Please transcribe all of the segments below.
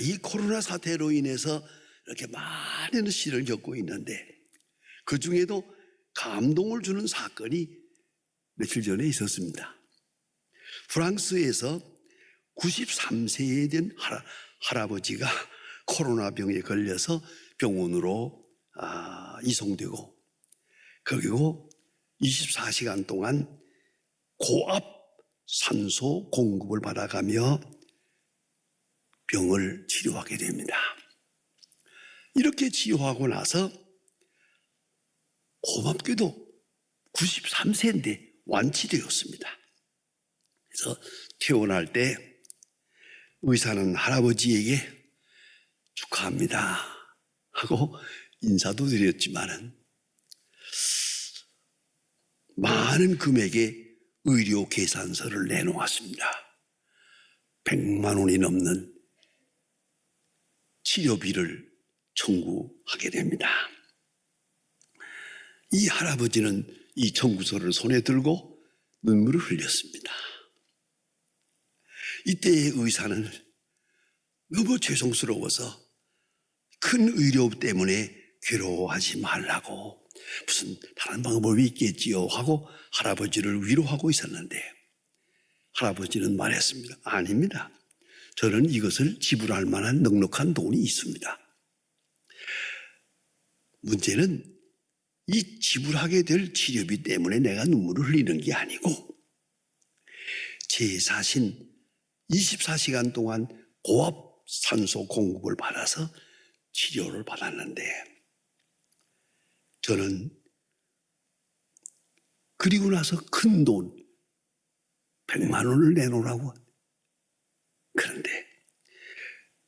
이 코로나 사태로 인해서 이렇게 많은 시를 겪고 있는데 그 중에도 감동을 주는 사건이 며칠 전에 있었습니다. 프랑스에서 93세에 된 할아버지가 코로나 병에 걸려서 병원으로 이송되고 그리고 24시간 동안 고압 산소 공급을 받아가며 병을 치료하게 됩니다. 이렇게 치료하고 나서 고맙게도 93세인데 완치되었습니다. 그래서 퇴원할 때 의사는 할아버지에게 축하합니다 하고 인사도 드렸지만은 많은 금액의 의료 계산서를 내놓았습니다. 100만 원이 넘는 치료비를 청구하게 됩니다. 이 할아버지는 이 청구서를 손에 들고 눈물을 흘렸습니다. 이때의 의사는 너무 죄송스러워서 큰 의료 때문에 괴로워하지 말라고 무슨 다른 방법이 있겠지요 하고 할아버지를 위로하고 있었는데 할아버지는 말했습니다. 아닙니다. 저는 이것을 지불할 만한 넉넉한 돈이 있습니다. 문제는 이 지불하게 될 치료비 때문에 내가 눈물을 흘리는 게 아니고 제 자신 24시간 동안 고압 산소 공급을 받아서 치료를 받았는데 저는 그리고 나서 큰 돈 100만 원을 내놓으라고. 그런데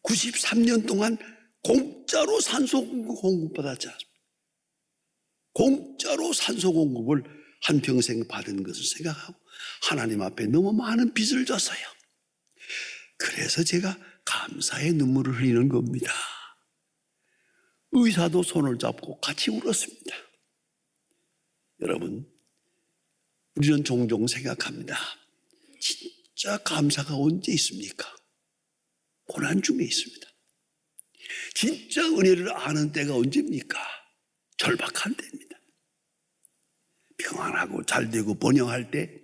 93년 동안 공짜로 산소 공급받았지 않습니까? 공짜로 산소 공급을 한평생 받은 것을 생각하고 하나님 앞에 너무 많은 빚을 졌어요. 그래서 제가 감사의 눈물을 흘리는 겁니다. 의사도 손을 잡고 같이 울었습니다. 여러분, 우리는 종종 생각합니다. 진짜 감사가 언제 있습니까? 고난 중에 있습니다. 진짜 은혜를 아는 때가 언제입니까? 절박한 때입니다. 평안하고 잘되고 번영할 때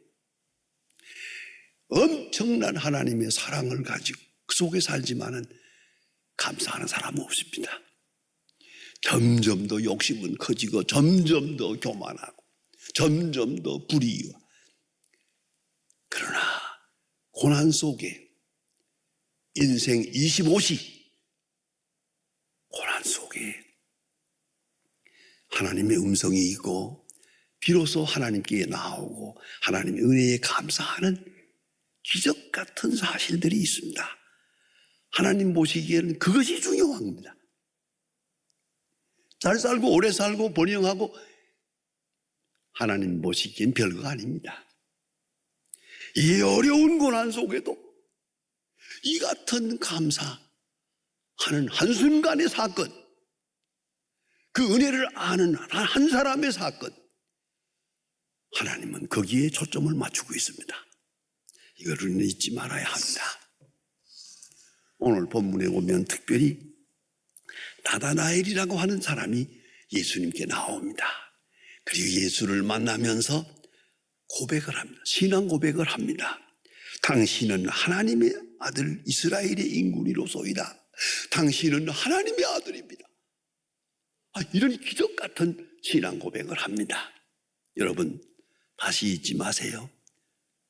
엄청난 하나님의 사랑을 가지고 그 속에 살지만은 감사하는 사람은 없습니다. 점점 더 욕심은 커지고 점점 더 교만하고 점점 더 불의와 그러나 고난 속에 인생 25시 고난 속에 하나님의 음성이 있고 비로소 하나님께 나오고 하나님의 은혜에 감사하는 기적 같은 사실들이 있습니다. 하나님 보시기에는 그것이 중요합니다. 잘 살고 오래 살고 번영하고 하나님 보시기엔 별거 아닙니다. 이 어려운 고난 속에도 이 같은 감사하는 한순간의 사건, 그 은혜를 아는 한 사람의 사건, 하나님은 거기에 초점을 맞추고 있습니다. 이걸 우리는 잊지 말아야 합니다. 오늘 본문에 보면 특별히 나다나엘이라고 하는 사람이 예수님께 나옵니다. 그리고 예수를 만나면서 고백을 합니다. 신앙 고백을 합니다. 당신은 하나님의 아들 이스라엘의 인군이로소이다. 당신은 하나님의 아들입니다. 이런 기적 같은 신앙 고백을 합니다. 여러분 다시 잊지 마세요.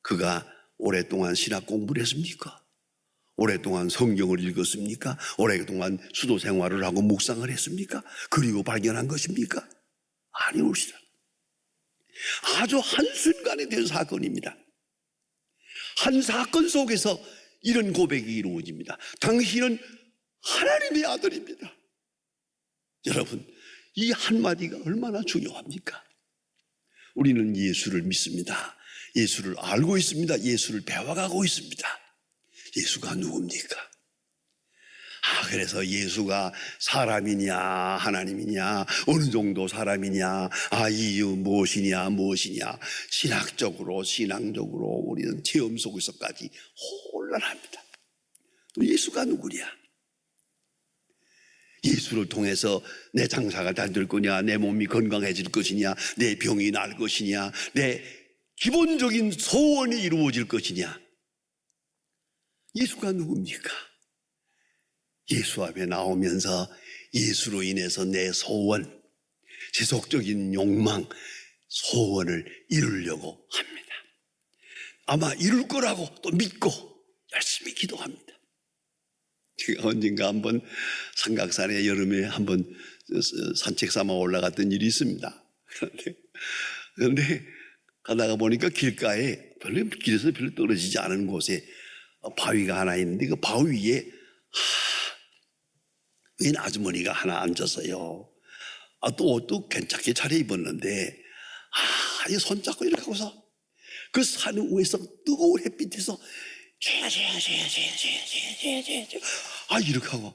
그가 오랫동안 신학 공부를 했습니까? 오랫동안 성경을 읽었습니까? 오랫동안 수도 생활을 하고 묵상을 했습니까? 그리고 발견한 것입니까? 아니옵시다. 아주 한순간에 된 사건입니다. 한 사건 속에서 이런 고백이 이루어집니다. 당신은 하나님의 아들입니다. 여러분, 이 한마디가 얼마나 중요합니까? 우리는 예수를 믿습니다. 예수를 알고 있습니다. 예수를 배워가고 있습니다. 예수가 누굽니까? 그래서 예수가 사람이냐 하나님이냐 어느 정도 사람이냐 이유 무엇이냐 신학적으로 신앙적으로 우리는 체험 속에서까지 혼란합니다. 또 예수가 누구냐? 예수를 통해서 내 장사가 잘 될 거냐, 내 몸이 건강해질 것이냐, 내 병이 나을 것이냐, 내 기본적인 소원이 이루어질 것이냐. 예수가 누굽니까? 예수 앞에 나오면서 예수로 인해서 내 소원, 지속적인 욕망, 소원을 이루려고 합니다. 아마 이룰 거라고 또 믿고 열심히 기도합니다. 제가 언젠가 한번 삼각산에 여름에 한번 산책 삼아 올라갔던 일이 있습니다. 그런데 가다가 보니까 길가에 길에서 별로 떨어지지 않은 곳에 바위가 하나 있는데 그 바위 위에 웬 아주머니가 하나 앉았어요. 또 옷도 괜찮게 차려입었는데 이 손잡고 이렇게 하고서 그 산 위에서 뜨거운 햇빛에서 이렇게 하고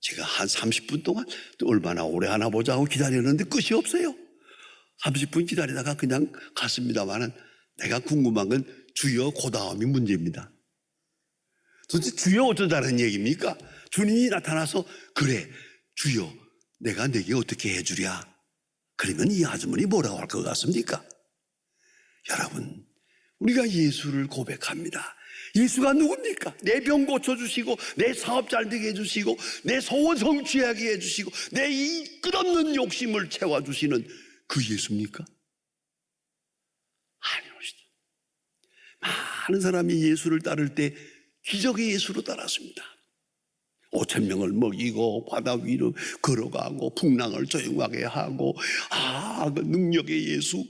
제가 한 30분 동안 또 얼마나 오래 하나 보자 하고 기다렸는데 끝이 없어요. 30분 기다리다가 그냥 갔습니다만은 내가 궁금한 건 주여 그 다음이 문제입니다. 도대체 주여 어쩌자는 얘기입니까? 주님이 나타나서 그래 주여 내가 내게 어떻게 해주랴. 그러면 이 아주머니 뭐라고 할 것 같습니까? 여러분 우리가 예수를 고백합니다. 예수가 누굽니까? 내 병 고쳐주시고 내 사업 잘 되게 해주시고 내 소원 성취하게 해주시고 내 이 끝없는 욕심을 채워주시는 그 예수입니까? 아니오시다. 많은 사람이 예수를 따를 때 기적의 예수로 따랐습니다. 5,000명을 먹이고 바다 위로 걸어가고 풍랑을 조용하게 하고 그 능력의 예수,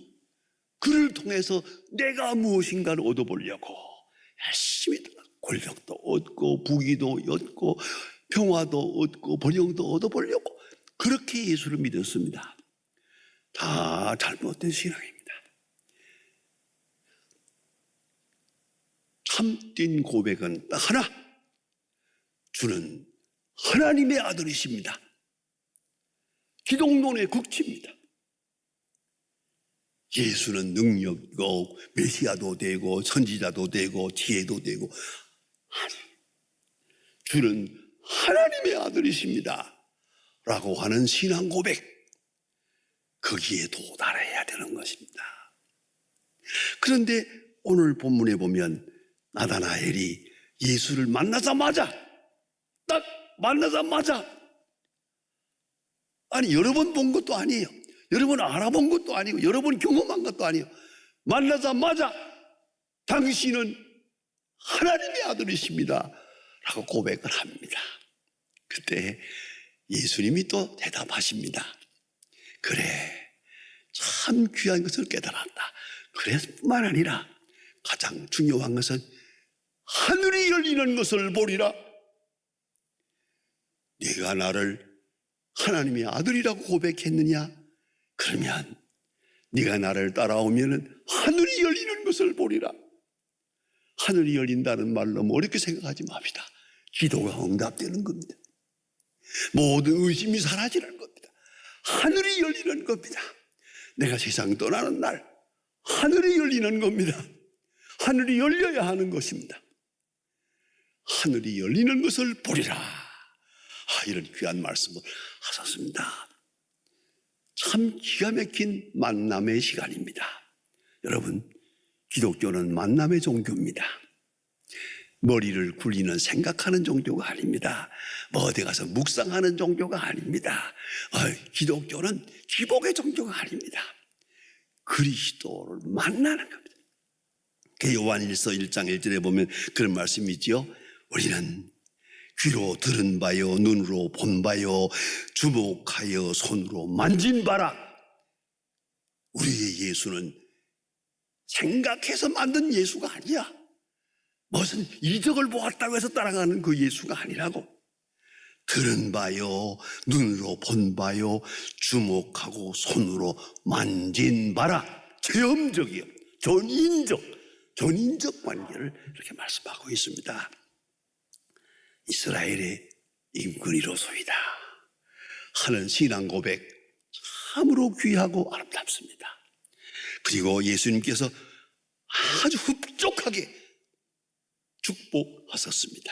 그를 통해서 내가 무엇인가를 얻어보려고 열심히 권력도 얻고 부귀도 얻고 평화도 얻고 번영도 얻어보려고 그렇게 예수를 믿었습니다. 다 잘못된 신앙입니다. 참된 고백은 딱 하나, 주는 하나님의 아들이십니다. 기독론의 극치입니다. 예수는 능력이고 메시아도 되고 선지자도 되고 지혜도 되고 주는 하나님의 아들이십니다 라고 하는 신앙 고백, 거기에 도달해야 되는 것입니다. 그런데 오늘 본문에 보면 나다나엘이 예수를 만나자마자 딱 만나자마자 여러 번 본 것도 아니에요. 여러 번 알아본 것도 아니고 여러 번 경험한 것도 아니에요. 만나자마자 당신은 하나님의 아들이십니다 라고 고백을 합니다. 그때 예수님이 또 대답하십니다. 그래 참 귀한 것을 깨달았다. 그래서 뿐만 아니라 가장 중요한 것은 하늘이 열리는 것을 보리라. 네가 나를 하나님의 아들이라고 고백했느냐? 그러면 네가 나를 따라오면 하늘이 열리는 것을 보리라. 하늘이 열린다는 말 너무 어렵게 생각하지 맙시다. 기도가 응답되는 겁니다. 모든 의심이 사라지는 겁니다. 하늘이 열리는 겁니다. 내가 세상 떠나는 날 하늘이 열리는 겁니다. 하늘이 열려야 하는 것입니다. 하늘이 열리는 것을 보리라. 이런 귀한 말씀을 하셨습니다. 참 기가 막힌 만남의 시간입니다. 여러분, 기독교는 만남의 종교입니다. 머리를 굴리는 생각하는 종교가 아닙니다. 어디 가서 묵상하는 종교가 아닙니다. 기독교는 기복의 종교가 아닙니다. 그리스도를 만나는 겁니다. 요한일서 1장 1절에 보면 그런 말씀이 있죠. 우리는 귀로 들은 바요, 눈으로 본 바요, 주목하여 손으로 만진 바라. 우리의 예수는 생각해서 만든 예수가 아니야. 무슨 이적을 보았다고 해서 따라가는 그 예수가 아니라고. 들은 바요, 눈으로 본 바요, 주목하고 손으로 만진 바라. 체험적이요, 전인적 관계를 이렇게 말씀하고 있습니다. 이스라엘의 임금이로소이다 하는 신앙 고백, 참으로 귀하고 아름답습니다. 그리고 예수님께서 아주 흡족하게 축복하셨습니다.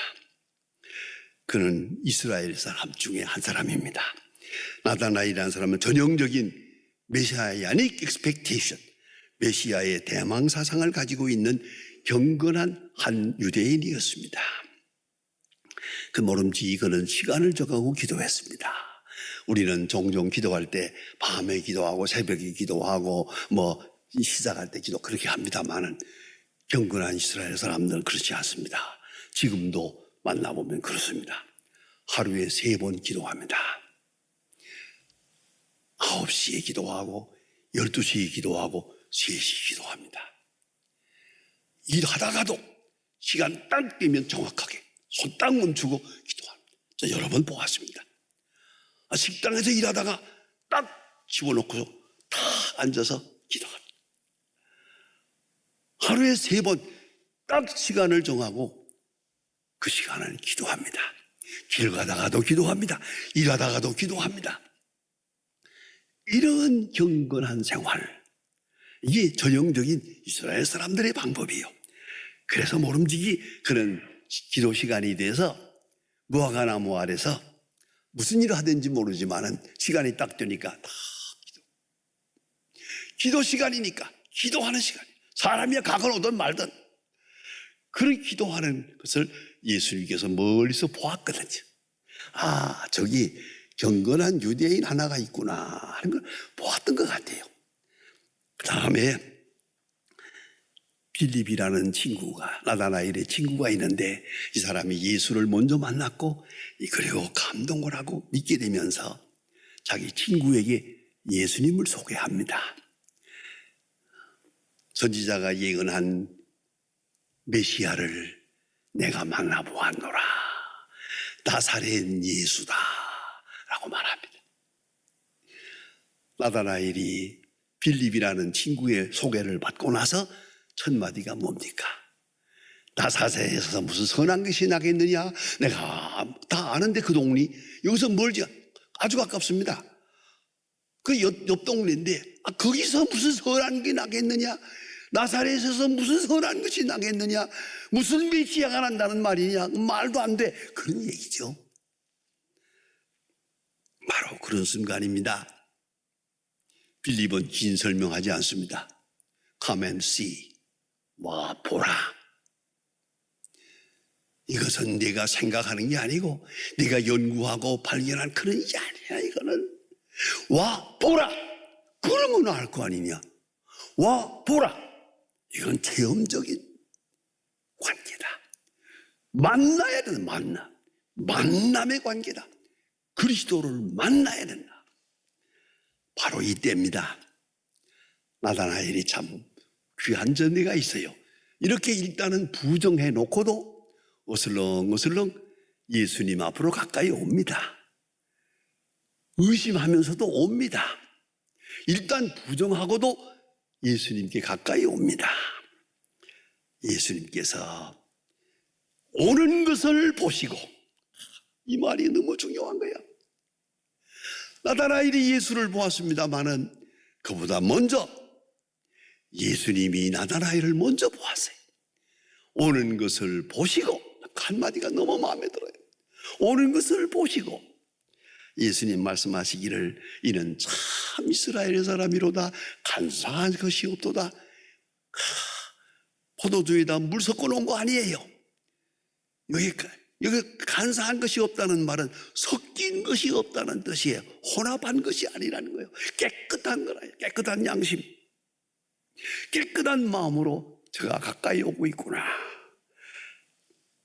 그는 이스라엘 사람 중에 한 사람입니다. 나다나엘이라는 사람은 전형적인 메시아니c expectation, 메시아의 대망 사상을 가지고 있는 경건한 한 유대인이었습니다. 그 모름지기 그는 시간을 정하고 기도했습니다. 우리는 종종 기도할 때 밤에 기도하고 새벽에 기도하고 시작할 때 기도 그렇게 합니다만은 경건한 이스라엘 사람들은 그렇지 않습니다. 지금도 만나보면 그렇습니다. 하루에 3번 기도합니다. 9시에 기도하고 12시에 기도하고 3시에 기도합니다. 일하다가도 시간 딱 되면 정확하게 손 딱 멈추고 기도합니다. 저 여러 번 보았습니다. 식당에서 일하다가 딱 집어넣고서 다 앉아서 기도합니다. 하루에 3번 딱 시간을 정하고 그 시간을 기도합니다. 길 가다가도 기도합니다. 일하다가도 기도합니다. 이런 경건한 생활, 이게 전형적인 이스라엘 사람들의 방법이에요. 그래서 모름지기 그런 기도 시간이 돼서 무화과나무 아래서 무슨 일을 하든지 모르지만은 시간이 딱 되니까 다 기도 시간이니까 기도하는 시간. 사람이 각을 오든 말든 그런 기도하는 것을 예수님께서 멀리서 보았거든요. 저기 경건한 유대인 하나가 있구나 하는 걸 보았던 것 같아요. 그 다음에 빌립이라는 친구가, 나다나엘의 친구가 있는데 이 사람이 예수를 먼저 만났고 그리고 감동을 하고 믿게 되면서 자기 친구에게 예수님을 소개합니다. 선지자가 예언한 메시아를 내가 만나보았노라. 나사렛 예수다 라고 말합니다. 나다나엘이 빌립이라는 친구의 소개를 받고 나서 첫 마디가 뭡니까? 나사렛에서 무슨 선한 것이 나겠느냐? 내가 다 아는데 그 동네 여기서 멀지 아주 가깝습니다. 그 옆 동네인데 거기서 무슨 선한 게 나겠느냐? 나사렛에서 무슨 선한 것이 나겠느냐? 무슨 메시아가 난다는 말이냐? 말도 안 돼. 그런 얘기죠. 바로 그런 순간입니다. 빌립은 긴 설명하지 않습니다. Come and see. 와 보라. 이것은 네가 생각하는 게 아니고 네가 연구하고 발견한 그런 게 아니야. 이거는 와 보라. 그러면 알 거 아니냐. 와 보라. 이건 체험적인 관계다. 만나야 된다. 만남의 관계다. 그리스도를 만나야 된다. 바로 이때입니다. 나다나엘이 참 귀한 전례가 있어요. 이렇게 일단은 부정해 놓고도 어슬렁어슬렁 예수님 앞으로 가까이 옵니다. 의심하면서도 옵니다. 일단 부정하고도 예수님께 가까이 옵니다. 예수님께서 오는 것을 보시고, 이 말이 너무 중요한 거야. 나다나엘이 예수를 보았습니다마는 그보다 먼저 예수님이 나다나엘을 먼저 보았어요. 오는 것을 보시고, 한마디가 너무 마음에 들어요. 오는 것을 보시고 예수님 말씀하시기를 이는 참 이스라엘 사람이로다. 간사한 것이 없도다. 포도주에다 물 섞어 놓은 거 아니에요. 여기 간사한 것이 없다는 말은 섞인 것이 없다는 뜻이에요. 혼합한 것이 아니라는 거예요. 깨끗한 거라요. 깨끗한 양심, 깨끗한 마음으로 제가 가까이 오고 있구나.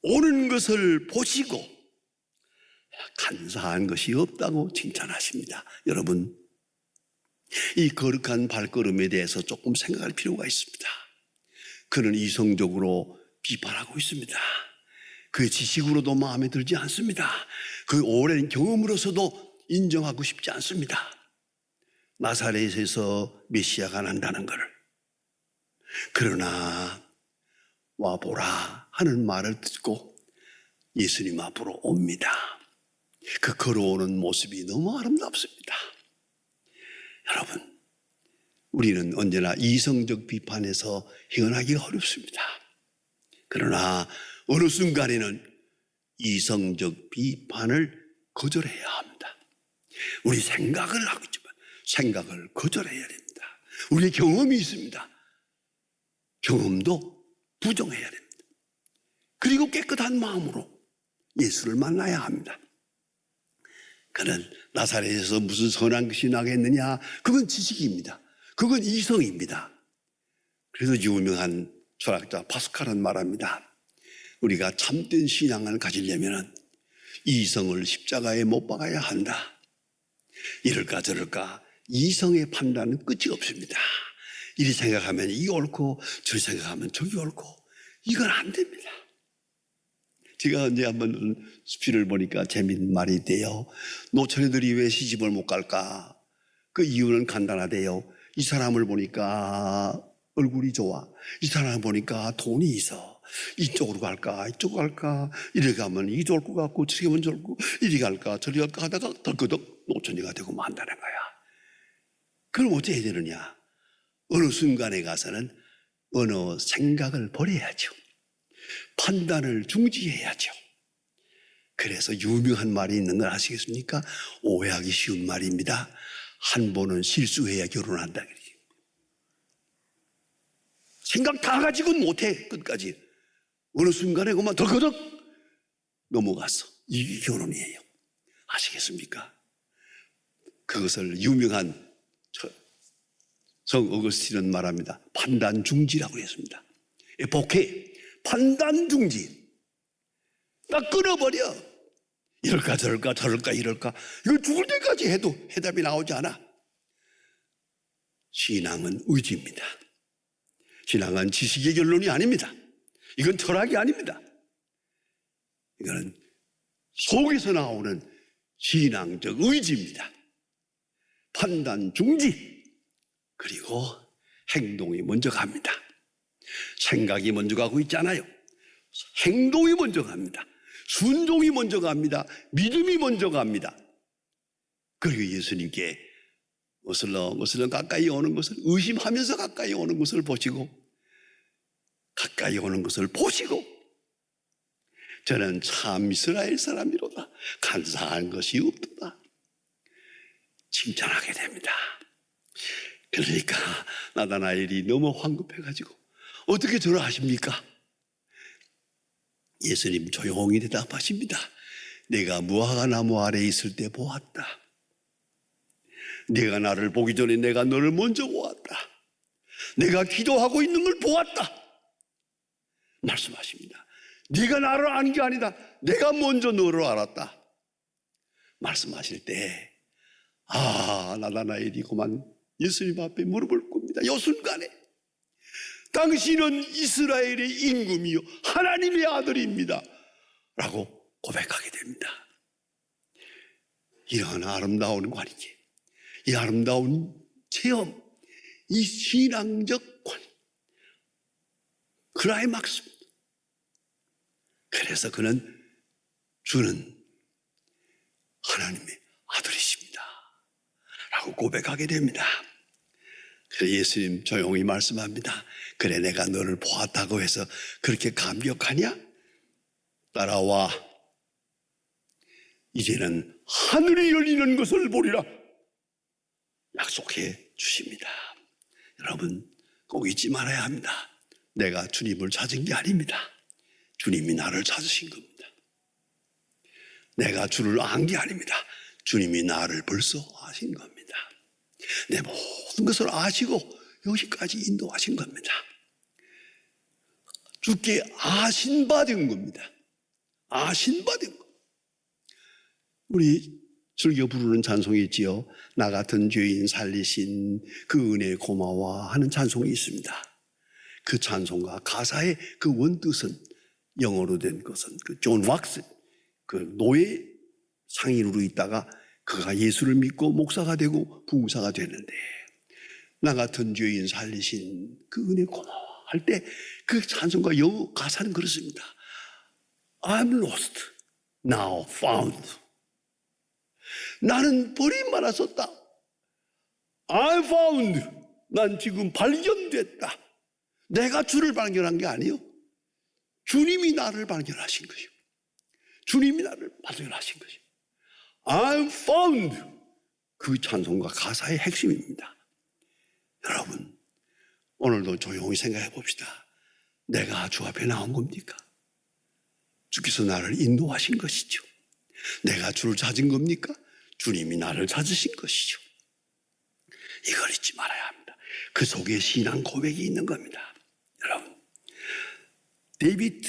오는 것을 보시고 간사한 것이 없다고 칭찬하십니다. 여러분, 이 거룩한 발걸음에 대해서 조금 생각할 필요가 있습니다. 그는 이성적으로 비판하고 있습니다. 그의 지식으로도 마음에 들지 않습니다. 그 오랜 경험으로서도 인정하고 싶지 않습니다. 나사렛에서 메시아가 난다는 것을. 그러나 와보라 하는 말을 듣고 예수님 앞으로 옵니다. 그 걸어오는 모습이 너무 아름답습니다. 여러분, 우리는 언제나 이성적 비판에서 헤어나기가 어렵습니다. 그러나 어느 순간에는 이성적 비판을 거절해야 합니다. 우리 생각을 하고 있지만 생각을 거절해야 됩니다. 우리의 경험이 있습니다. 경험도 부정해야 됩니다. 그리고 깨끗한 마음으로 예수를 만나야 합니다. 그는 나사렛에서 무슨 선한 것이 나겠느냐? 그건 지식입니다. 그건 이성입니다. 그래서 유명한 철학자 파스칼은 말합니다. 우리가 참된 신앙을 가지려면 이성을 십자가에 못 박아야 한다. 이럴까 저럴까 이성의 판단은 끝이 없습니다. 이리 생각하면 이게 옳고 저리 생각하면 저기 옳고 이건 안 됩니다. 제가 언제 한번 수필을 보니까 재밌는 말이 있대요. 노처녀들이 왜 시집을 못 갈까? 그 이유는 간단하대요. 이 사람을 보니까 얼굴이 좋아. 이 사람을 보니까 돈이 있어. 이쪽으로 갈까 이쪽으로 갈까 이리 가면 이게 좋을 것 같고 저리 가면 좋을 것 같고 이리 갈까 저리 갈까 하다가 덜커덕 노처녀가 되고 만다는 거야. 그럼 어떻게 해야 되느냐? 어느 순간에 가서는 어느 생각을 버려야죠. 판단을 중지해야죠. 그래서 유명한 말이 있는 걸 아시겠습니까? 오해하기 쉬운 말입니다. 한 번은 실수해야 결혼한다. 생각 다 가지고는 못해 끝까지. 어느 순간에 그만 덜커덕 넘어갔어. 이게 결혼이에요. 아시겠습니까? 그것을 유명한 성 어거스틴은 말합니다. 판단 중지라고 했습니다. 복해 판단 중지. 딱 끊어버려. 이럴까 저럴까 저럴까 이럴까 이거 죽을 때까지 해도 해답이 나오지 않아. 신앙은 의지입니다. 신앙은 지식의 결론이 아닙니다. 이건 철학이 아닙니다. 이거는 속에서 나오는 신앙적 의지입니다. 판단 중지. 그리고 행동이 먼저 갑니다. 생각이 먼저 가고 있잖아요. 행동이 먼저 갑니다. 순종이 먼저 갑니다. 믿음이 먼저 갑니다. 그리고 예수님께 어슬렁 가까이 오는 것을 의심하면서 가까이 오는 것을 보시고 가까이 오는 것을 보시고 저는 참 이스라엘 사람이로다. 간사한 것이 없도다. 칭찬하게 됩니다. 그러니까 나다나엘이 너무 황급해가지고 어떻게 저를 아십니까? 예수님 조용히 대답하십니다. 내가 무화과 나무 아래에 있을 때 보았다. 내가 나를 보기 전에 내가 너를 먼저 보았다. 내가 기도하고 있는 걸 보았다. 말씀하십니다. 네가 나를 아는 게 아니다. 내가 먼저 너를 알았다. 말씀하실 때 나다나엘이 그만 예수님 앞에 무릎을 꿇습니다. 이 순간에 당신은 이스라엘의 임금이요 하나님의 아들입니다 라고 고백하게 됩니다. 이런 아름다운 관계, 이 아름다운 체험, 이 신앙적 클라이막스입니다. 그래서 주는 하나님의 아들이십니다 라고 고백하게 됩니다. 그래서 예수님 조용히 말씀합니다. 그래 내가 너를 보았다고 해서 그렇게 감격하냐? 따라와. 이제는 하늘이 열리는 것을 보리라. 약속해 주십니다. 여러분 꼭 잊지 말아야 합니다. 내가 주님을 찾은 게 아닙니다. 주님이 나를 찾으신 겁니다. 내가 주를 안 게 아닙니다. 주님이 나를 벌써 아신 겁니다. 내 모든 것을 아시고 여기까지 인도하신 겁니다. 주께 아신받은 겁니다. 아신받은 것. 우리 즐겨 부르는 찬송이 있지요. 나 같은 죄인 살리신 그 은혜 고마워 하는 찬송이 있습니다. 그 찬송과 가사의 그 원뜻은 영어로 된 것은 그 존 왁스 그 노예 상인으로 있다가 그가 예수를 믿고 목사가 되고 부흥사가 되는데 나 같은 죄인 살리신 그 은혜 고마워 할 때 그 찬송과 영어 가사는 그렇습니다. I'm lost, now found. 나는 버림받았었다. I found. 난 지금 발견됐다. 내가 주를 발견한 게 아니요. 주님이 나를 발견하신 거예요. 주님이 나를 발견하신 것이. I'm found. 그 찬송과 가사의 핵심입니다. 여러분, 오늘도 조용히 생각해 봅시다. 내가 주 앞에 나온 겁니까? 주께서 나를 인도하신 것이죠. 내가 주를 찾은 겁니까? 주님이 나를 찾으신 것이죠. 이걸 잊지 말아야 합니다. 그 속에 신앙 고백이 있는 겁니다. 여러분, 데이비드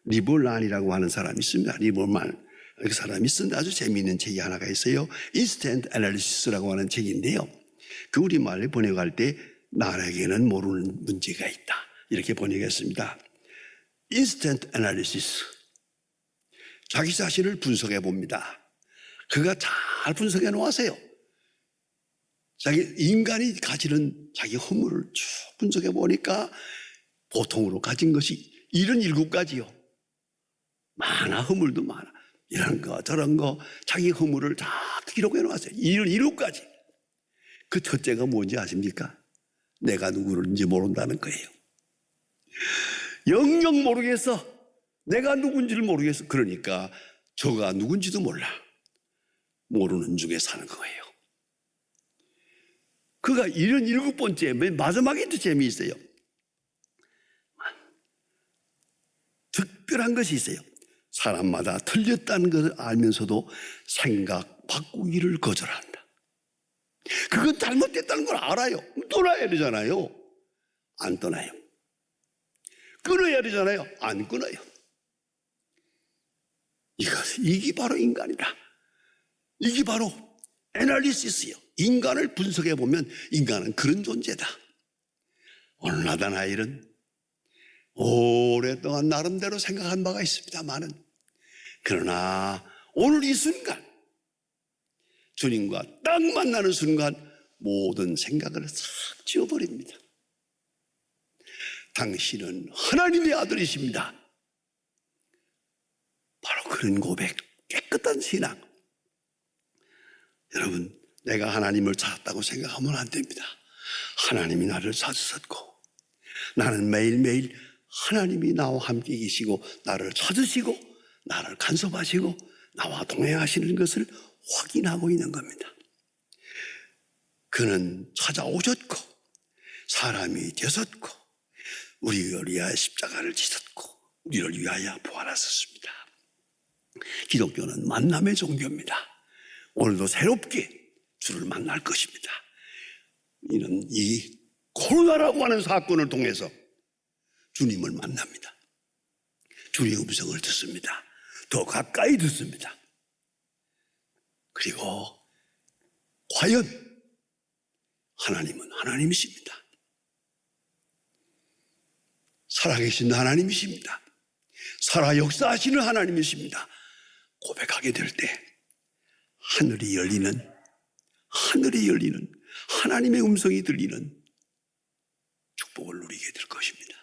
리버란이라고 하는 사람이 있습니다. 리버만. 그 사람이 쓴 아주 재미있는 책이 하나가 있어요. Instant Analysis라고 하는 책인데요. 그 우리말로 번역할 때 나에게는 모르는 문제가 있다. 이렇게 번역했습니다. Instant Analysis. 자기 자신을 분석해 봅니다. 그가 잘 분석해 놓았어요. 인간이 가지는 자기 허물을 쭉 분석해 보니까 보통으로 가진 것이 77가지요. 많아, 허물도 많아. 이런 거 저런 거 자기 허물을 다 기록해 놓았어요. 77가지. 그 첫째가 뭔지 아십니까? 내가 누구인지 모른다는 거예요. 영영 모르겠어. 내가 누군지를 모르겠어. 그러니까 저가 누군지도 몰라. 모르는 중에 사는 거예요. 그가 77번째 맨 마지막에 또 재미있어요. 특별한 것이 있어요. 사람마다 틀렸다는 것을 알면서도 생각 바꾸기를 거절한다. 그건 잘못됐다는 걸 알아요. 떠나야 되잖아요. 안 떠나요. 끊어야 되잖아요. 안 끊어요. 이게 바로 인간이다. 이게 바로 애널리시스요. 인간을 분석해 보면 인간은 그런 존재다. 오늘 나다나엘은 오랫동안 나름대로 생각한 바가 있습니다만은, 그러나 오늘 이 순간, 주님과 딱 만나는 순간 모든 생각을 싹 지워버립니다. 당신은 하나님의 아들이십니다. 바로 그런 고백, 깨끗한 신앙. 여러분, 내가 하나님을 찾았다고 생각하면 안 됩니다. 하나님이 나를 찾으셨고, 나는 매일매일 하나님이 나와 함께 계시고 나를 찾으시고 나를 간섭하시고 나와 동행하시는 것을 확인하고 있는 겁니다. 그는 찾아오셨고 사람이 되셨고 우리를 위하여 십자가를 지셨고 우리를 위하여 부활하셨습니다. 기독교는 만남의 종교입니다. 오늘도 새롭게 주를 만날 것입니다. 이는 이 코로나라고 하는 사건을 통해서 주님을 만납니다. 주님의 음성을 듣습니다. 더 가까이 듣습니다. 그리고 과연 하나님은 하나님이십니다. 살아계신 하나님이십니다. 살아 역사하시는 하나님이십니다. 고백하게 될 때 하늘이 열리는 하나님의 음성이 들리는 축복을 누리게 될 것입니다.